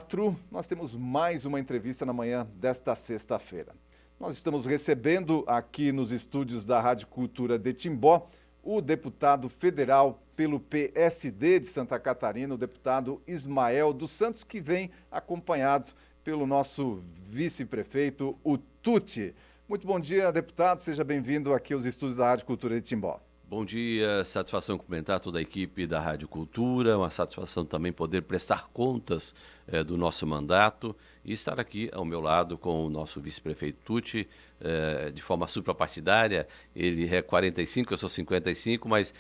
4, nós temos mais uma entrevista na manhã desta sexta-feira. Nós estamos recebendo aqui nos estúdios da Rádio Cultura de Timbó o deputado federal pelo PSD de Santa Catarina, o deputado Ismael dos Santos, que vem acompanhado pelo nosso vice-prefeito, o Tuti. Muito bom dia, deputado. Seja bem-vindo aqui aos estúdios da Rádio Cultura de Timbó. Bom dia, satisfação cumprimentar toda a equipe da Rádio Cultura, uma satisfação também poder prestar contas do nosso mandato e estar aqui ao meu lado com o nosso vice-prefeito Tuti, de forma suprapartidária. Ele é 45, eu sou 55, mas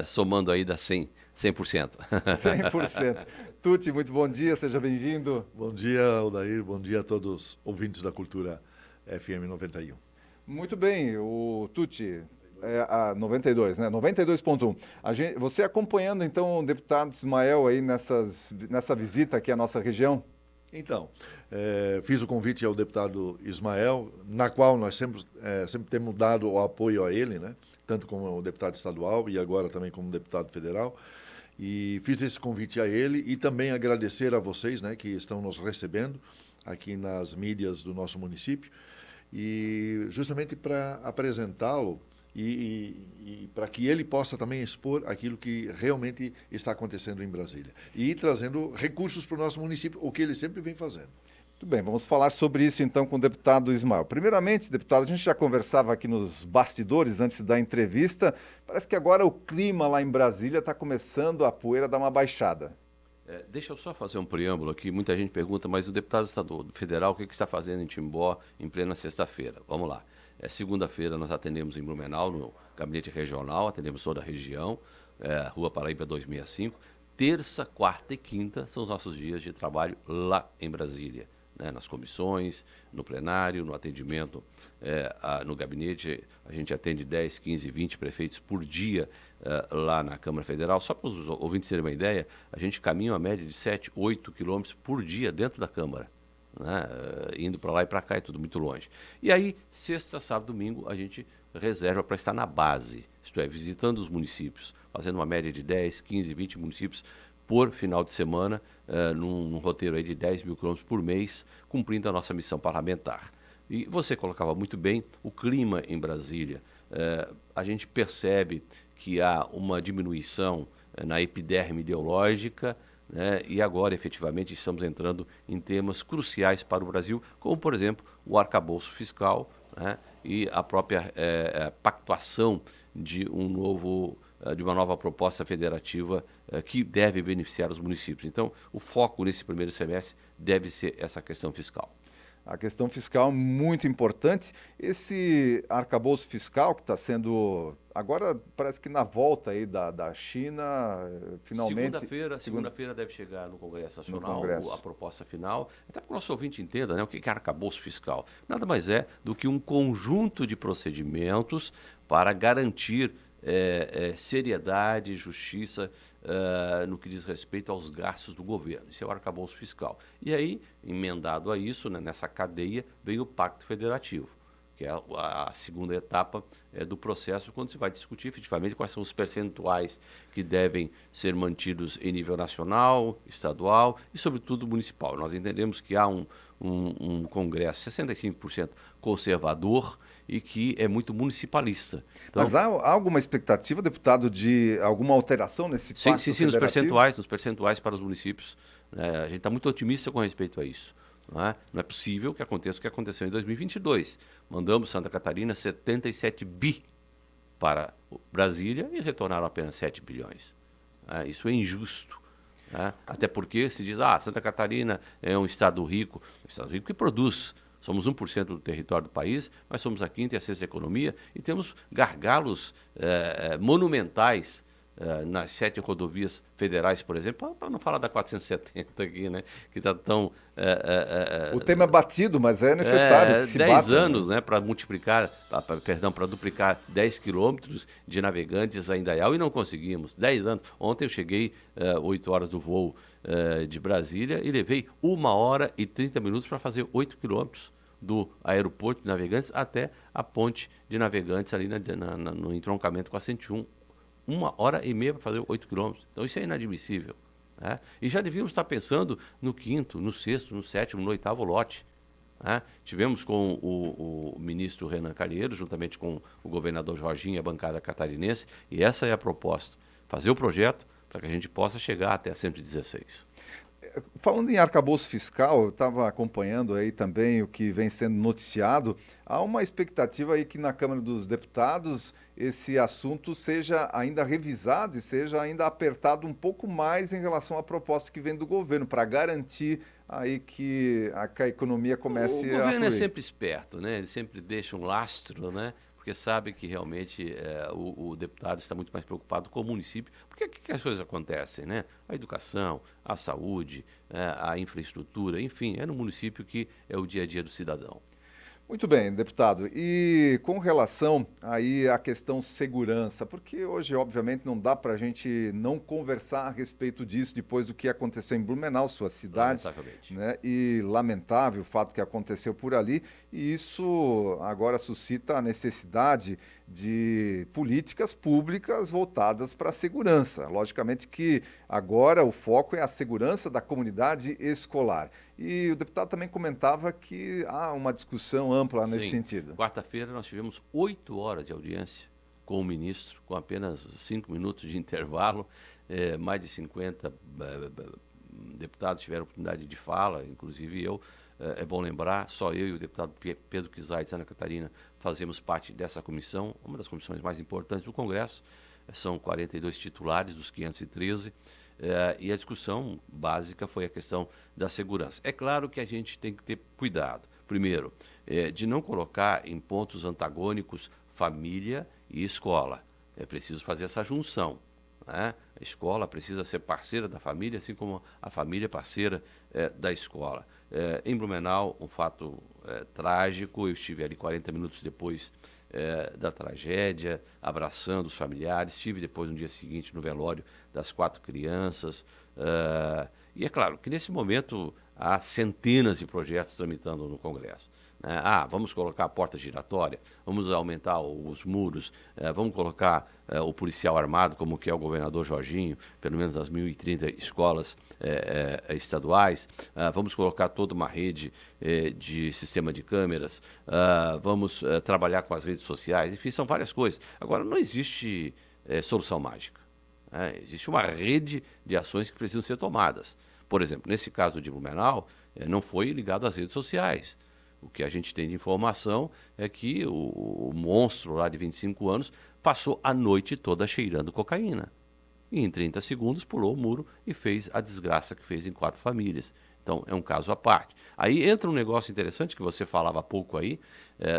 somando aí dá 100%. 100%. Tuti, muito bom dia, seja bem-vindo. Bom dia, Aldair, bom dia a todos os ouvintes da Cultura FM 91. Muito bem, o Tuti... a 92, né? 92.1. Você acompanhando, então, o deputado Ismael aí nessa visita aqui à nossa região? Então, fiz o convite ao deputado Ismael, na qual nós sempre temos dado o apoio a ele, né? Tanto como deputado estadual e agora também como deputado federal. E fiz esse convite a ele e também agradecer a vocês, né, que estão nos recebendo aqui nas mídias do nosso município. E justamente para apresentá-lo e para que ele possa também expor aquilo que realmente está acontecendo em Brasília. E ir trazendo recursos para o nosso município, o que ele sempre vem fazendo. Muito bem, vamos falar sobre isso então com o deputado Ismael. Primeiramente, deputado, a gente já conversava aqui nos bastidores antes da entrevista. Parece que agora o clima lá em Brasília está começando a poeira a dar uma baixada. Deixa eu só fazer um preâmbulo aqui. Muita gente pergunta, mas o deputado estadual federal, o que está fazendo em Timbó em plena sexta-feira? Vamos lá. Segunda-feira nós atendemos em Blumenau, no gabinete regional, atendemos toda a região, Rua Paraíba 265. Terça, quarta e quinta são os nossos dias de trabalho lá em Brasília, né? Nas comissões, no plenário, no atendimento no gabinete. A gente atende 10, 15, 20 prefeitos por dia lá na Câmara Federal. Só para os ouvintes terem uma ideia, a gente caminha uma média de 7, 8 quilômetros por dia dentro da Câmara. Né? Indo para lá e para cá, é tudo muito longe. E aí, sexta, sábado, domingo, a gente reserva para estar na base, isto é, visitando os municípios, fazendo uma média de 10, 15, 20 municípios por final de semana, num roteiro aí de 10 mil quilômetros por mês, cumprindo a nossa missão parlamentar. E você colocava muito bem o clima em Brasília. A gente percebe que há uma diminuição na epiderme ideológica, né? E agora, efetivamente, estamos entrando em temas cruciais para o Brasil, como, por exemplo, o arcabouço fiscal, né? E a própria pactuação de uma nova proposta federativa que deve beneficiar os municípios. Então, o foco nesse primeiro semestre deve ser essa questão fiscal. A questão fiscal muito importante. Esse arcabouço fiscal que está sendo, agora parece que na volta aí da China, finalmente... Segunda-feira deve chegar no Congresso Nacional a proposta final, até para que o nosso ouvinte entenda, né, o que é arcabouço fiscal. Nada mais é do que um conjunto de procedimentos para garantir seriedade e justiça no que diz respeito aos gastos do governo. Isso é o arcabouço fiscal. E aí, emendado a isso, né, nessa cadeia, veio o Pacto Federativo, que é a segunda etapa do processo, quando se vai discutir efetivamente quais são os percentuais que devem ser mantidos em nível nacional, estadual e, sobretudo, municipal. Nós entendemos que há um Congresso 65% conservador e que é muito municipalista. Então, mas há alguma expectativa, deputado, de alguma alteração nesse pacto federativo? Nos percentuais para os municípios. A gente está muito otimista com respeito a isso. Não é possível que aconteça o que aconteceu em 2022. Mandamos Santa Catarina 77 bi para Brasília e retornaram apenas 7 bilhões. Isso é injusto. Até porque se diz, Santa Catarina é um estado rico que produz. Somos 1% do território do país, mas somos a quinta e a sexta economia e temos gargalos monumentais nas 7 rodovias federais, por exemplo, para não falar da 470 aqui, né, que está tão... o tema é batido, mas é necessário que se 10 bata, anos, né, para duplicar 10 quilômetros de Navegantes a Indaial e não conseguimos. 10 anos. Ontem eu cheguei 8 horas do voo de Brasília e levei 1 hora e 30 minutos para fazer 8 quilômetros do aeroporto de Navegantes até a ponte de Navegantes ali no entroncamento com a 101. 1 hora e meia para fazer 8 quilômetros. Então isso é inadmissível. né? E já devíamos estar pensando no 5º, no 6º, no 7º, no 8º lote. Né? Tivemos com o ministro Renan Calheiros, juntamente com o governador Jorginho e a bancada catarinense, e essa é a proposta, fazer o projeto para que a gente possa chegar até a 116. Falando em arcabouço fiscal, eu estava acompanhando aí também o que vem sendo noticiado. Há uma expectativa aí que na Câmara dos Deputados esse assunto seja ainda revisado e seja ainda apertado um pouco mais em relação à proposta que vem do governo, para garantir aí que a economia comece a fluir. O governo é sempre esperto, né? Ele sempre deixa um lastro, né? Porque sabe que realmente o deputado está muito mais preocupado com o município. Porque que as coisas acontecem, né? A educação, a saúde, a infraestrutura, enfim, é no município que é o dia a dia do cidadão. Muito bem, deputado. E com relação aí à questão segurança, porque hoje, obviamente, não dá para a gente não conversar a respeito disso depois do que aconteceu em Blumenau, sua cidade, né? E lamentável o fato que aconteceu por ali. E isso agora suscita a necessidade de políticas públicas voltadas para a segurança. Logicamente que agora o foco é a segurança da comunidade escolar. E o deputado também comentava que há uma discussão ampla nesse sentido. Quarta-feira nós tivemos 8 horas de audiência com o ministro, com apenas 5 minutos de intervalo. Mais de 50 deputados tiveram oportunidade de fala, inclusive eu. É bom lembrar, só eu e o deputado Pedro Kizai de Santa Catarina fazemos parte dessa comissão, uma das comissões mais importantes do Congresso. São 42 titulares dos 513. E a discussão básica foi a questão da segurança. É claro que a gente tem que ter cuidado, primeiro, de não colocar em pontos antagônicos família e escola. É preciso fazer essa junção, né? A escola precisa ser parceira da família, assim como a família é parceira da escola. Em Blumenau, um fato trágico, eu estive ali 40 minutos depois da tragédia, abraçando os familiares. Estive depois, no dia seguinte, no velório das 4 crianças. E é claro que, nesse momento, há centenas de projetos tramitando no Congresso. Vamos colocar a porta giratória, vamos aumentar os muros, vamos colocar o policial armado, como que é o governador Jorginho, pelo menos as 1.030 escolas estaduais, vamos colocar toda uma rede de sistema de câmeras, vamos trabalhar com as redes sociais, enfim, são várias coisas. Agora, não existe solução mágica, né? Existe uma rede de ações que precisam ser tomadas. Por exemplo, nesse caso de Blumenau, não foi ligado às redes sociais. O que a gente tem de informação é que o monstro lá de 25 anos passou a noite toda cheirando cocaína. E em 30 segundos pulou o muro e fez a desgraça que fez em 4 famílias. Então, é um caso à parte. Aí entra um negócio interessante que você falava há pouco aí,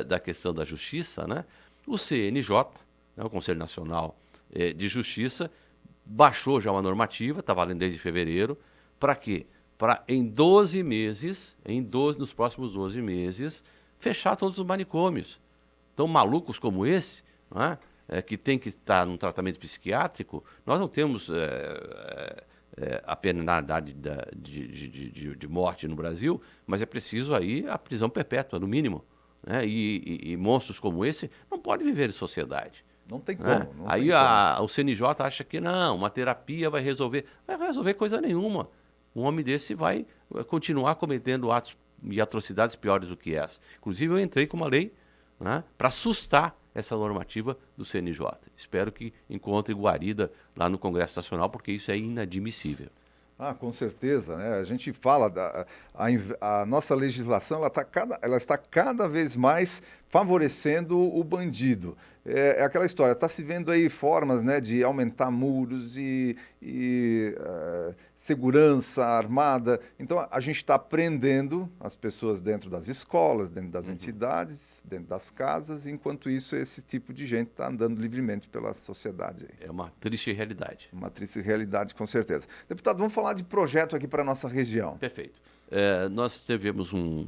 da questão da justiça, né? O CNJ, né, o Conselho Nacional de Justiça, baixou já uma normativa, está valendo desde fevereiro, para quê? Para em 12 meses, nos próximos 12 meses, fechar todos os manicômios. Então, malucos como esse, né, que tem que estar num tratamento psiquiátrico, nós não temos a penalidade de morte no Brasil, mas é preciso aí a prisão perpétua, no mínimo. Né? E monstros como esse não podem viver em sociedade. Não tem como. Né? Não aí tem como. O CNJ acha que não, uma terapia vai resolver. Não vai resolver coisa nenhuma. Um homem desse vai continuar cometendo atos e atrocidades piores do que essa. Inclusive, eu entrei com uma lei, né, para assustar essa normativa do CNJ. Espero que encontre guarida lá no Congresso Nacional, porque isso é inadmissível. Com certeza, né? A gente fala, a nossa legislação ela está cada vez mais favorecendo o bandido. É aquela história, está se vendo aí formas, né, de aumentar muros e segurança armada. Então, a gente está prendendo as pessoas dentro das escolas, dentro das entidades, dentro das casas, enquanto isso, esse tipo de gente está andando livremente pela sociedade. É uma triste realidade. Uma triste realidade, com certeza. Deputado, vamos falar de projeto aqui para a nossa região. Perfeito. Nós tivemos um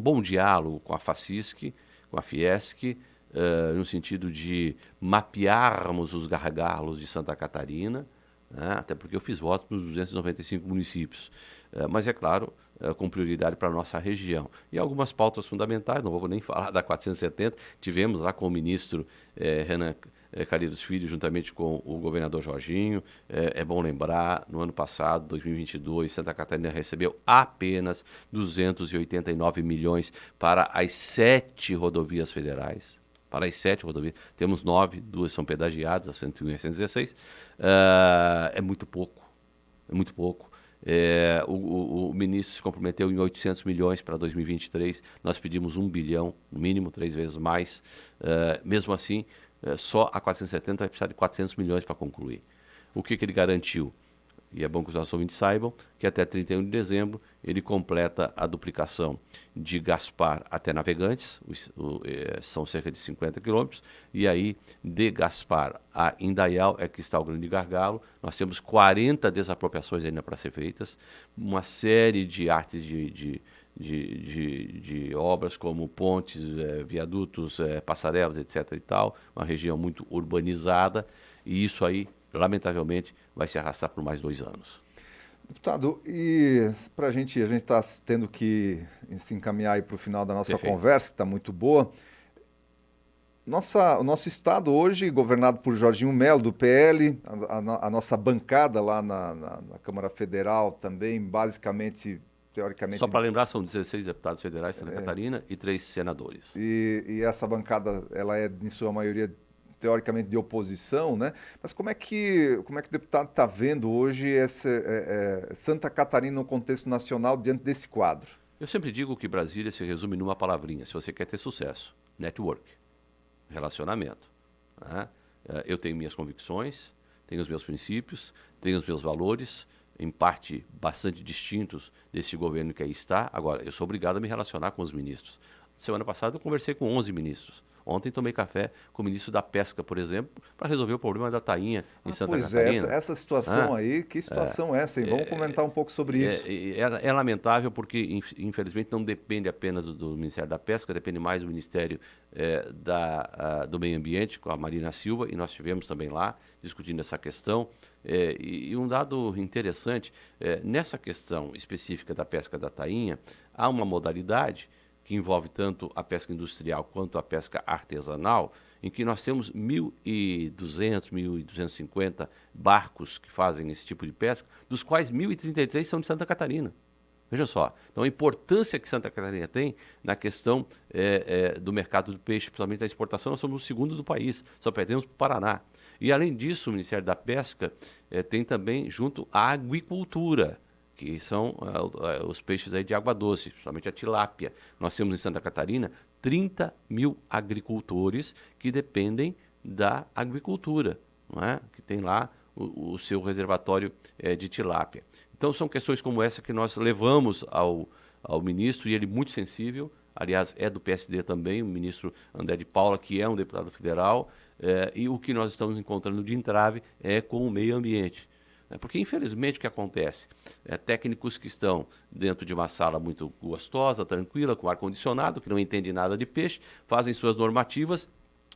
bom diálogo com a FACISC, com a Fiesc, no sentido de mapearmos os gargalos de Santa Catarina, né, até porque eu fiz votos nos 295 municípios. mas é claro, com prioridade para a nossa região. E algumas pautas fundamentais, não vou nem falar da 470, tivemos lá com o ministro Renan Calheiros Filho, juntamente com o governador Jorginho. É bom lembrar, no ano passado, 2022, Santa Catarina recebeu apenas 289 milhões para as 7 rodovias federais. Para as 7 rodovias, temos 9, 2 são pedagiadas, a 101 e a 116. É muito pouco, é muito pouco. O ministro se comprometeu em 800 milhões para 2023, nós pedimos 1 bilhão, no mínimo, 3 vezes mais. Mesmo assim, só a 470 vai precisar de 400 milhões para concluir. O que ele garantiu? E é bom que os nossos ouvintes saibam que até 31 de dezembro ele completa a duplicação de Gaspar até Navegantes, são cerca de 50 quilômetros, e aí de Gaspar a Indaial é que está o grande gargalo. Nós temos 40 desapropriações ainda para ser feitas, uma série de artes de obras como pontes, viadutos, passarelas, etc. e tal, uma região muito urbanizada, e isso aí, lamentavelmente, vai se arrastar por mais 2 anos. Deputado, e para a gente está tendo que se encaminhar para o final da nossa Perfeito. conversa, que está muito boa. O nosso estado hoje, governado por Jorginho Melo, do PL, a nossa bancada lá na Câmara Federal também, basicamente, teoricamente... Só para lembrar, são 16 deputados federais de Santa Catarina e 3 senadores. E essa bancada, ela é, em sua maioria, teoricamente de oposição, né? Mas como é que o deputado está vendo hoje Santa Catarina no contexto nacional diante desse quadro? Eu sempre digo que Brasília se resume numa palavrinha, se você quer ter sucesso: network, relacionamento. Né? Eu tenho minhas convicções, tenho os meus princípios, tenho os meus valores, em parte bastante distintos desse governo que aí está. Agora, eu sou obrigado a me relacionar com os ministros. Semana passada eu conversei com 11 ministros. Ontem tomei café com o ministro da Pesca, por exemplo, para resolver o problema da tainha em Santa Catarina. Essa situação aí, que situação é essa? E vamos comentar um pouco sobre isso. É lamentável porque, infelizmente, não depende apenas do Ministério da Pesca, depende mais do Ministério do Meio Ambiente, com a Marina Silva, e nós estivemos também lá discutindo essa questão. E um dado interessante, nessa questão específica da pesca da tainha, há uma modalidade que envolve tanto a pesca industrial quanto a pesca artesanal, em que nós temos 1.200, 1.250 barcos que fazem esse tipo de pesca, dos quais 1.033 são de Santa Catarina. Veja só, então a importância que Santa Catarina tem na questão do mercado do peixe, principalmente da exportação. Nós somos o segundo do país, só perdemos para o Paraná. E além disso, o Ministério da Pesca tem também junto a aquicultura, que são os peixes aí de água doce, principalmente a tilápia. Nós temos em Santa Catarina 30 mil agricultores que dependem da agricultura, não é? Que tem lá o seu reservatório de tilápia. Então são questões como essa que nós levamos ao ministro, e ele muito sensível, aliás é do PSD também, o ministro André de Paula, que é um deputado federal, e o que nós estamos encontrando de entrave é com o meio ambiente. Porque, infelizmente, o que acontece? Técnicos que estão dentro de uma sala muito gostosa, tranquila, com ar-condicionado, que não entendem nada de peixe, fazem suas normativas.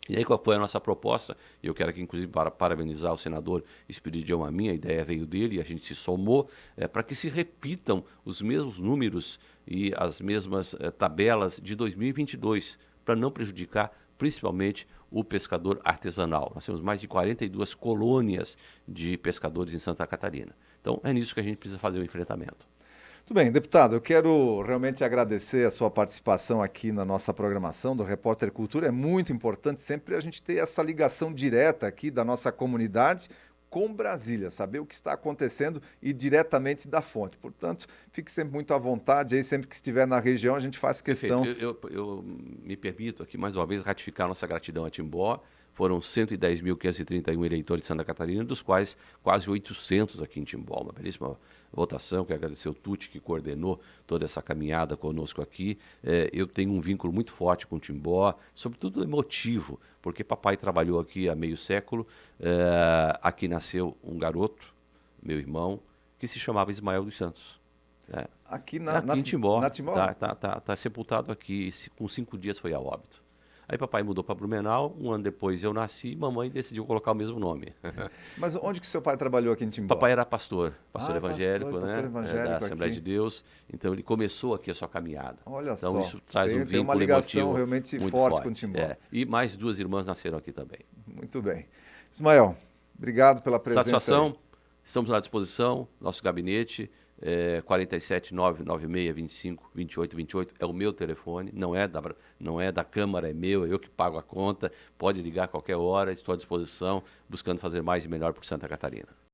E aí, qual foi a nossa proposta? Eu quero aqui, inclusive, parabenizar o senador Esperidião Amin, a ideia veio dele e a gente se somou, para que se repitam os mesmos números e as mesmas tabelas de 2022, para não prejudicar principalmente o pescador artesanal. Nós temos mais de 42 colônias de pescadores em Santa Catarina. Então, é nisso que a gente precisa fazer o enfrentamento. Muito bem, deputado, eu quero realmente agradecer a sua participação aqui na nossa programação do Repórter Cultura. É muito importante sempre a gente ter essa ligação direta aqui da nossa comunidade com Brasília, saber o que está acontecendo e diretamente da fonte. Portanto, fique sempre muito à vontade, aí sempre que estiver na região a gente faz questão... Eu me permito aqui mais uma vez ratificar nossa gratidão a Timbó. Foram 110.531 eleitores de Santa Catarina, dos quais quase 800 aqui em Timbó. Uma belíssima votação, quero agradecer o Tuti, que coordenou toda essa caminhada conosco aqui. Eu tenho um vínculo muito forte com Timbó, sobretudo emotivo, porque papai trabalhou aqui há meio século. Aqui nasceu um garoto, meu irmão, que se chamava Ismael dos Santos. Aqui em Timbó. Na Timbó? Tá sepultado aqui, com 5 dias foi a óbito. Aí papai mudou para Blumenau, um ano depois eu nasci, mamãe decidiu colocar o mesmo nome. Mas onde que seu pai trabalhou aqui em Timbó? Papai era pastor evangélico, pastor né? evangélico Da Assembleia aqui. de Deus. Então ele começou aqui a sua caminhada. Olha Então só, isso traz um tem uma vínculo ligação emotivo realmente muito forte com Timbó. E mais 2 irmãs nasceram aqui também. Muito bem. Ismael, obrigado pela presença. Satisfação, aí. estamos à disposição, nosso gabinete, 47 996 25 28 28 é o meu telefone, não é da Câmara, é meu, é eu que pago a conta, pode ligar a qualquer hora, estou à disposição, buscando fazer mais e melhor por Santa Catarina.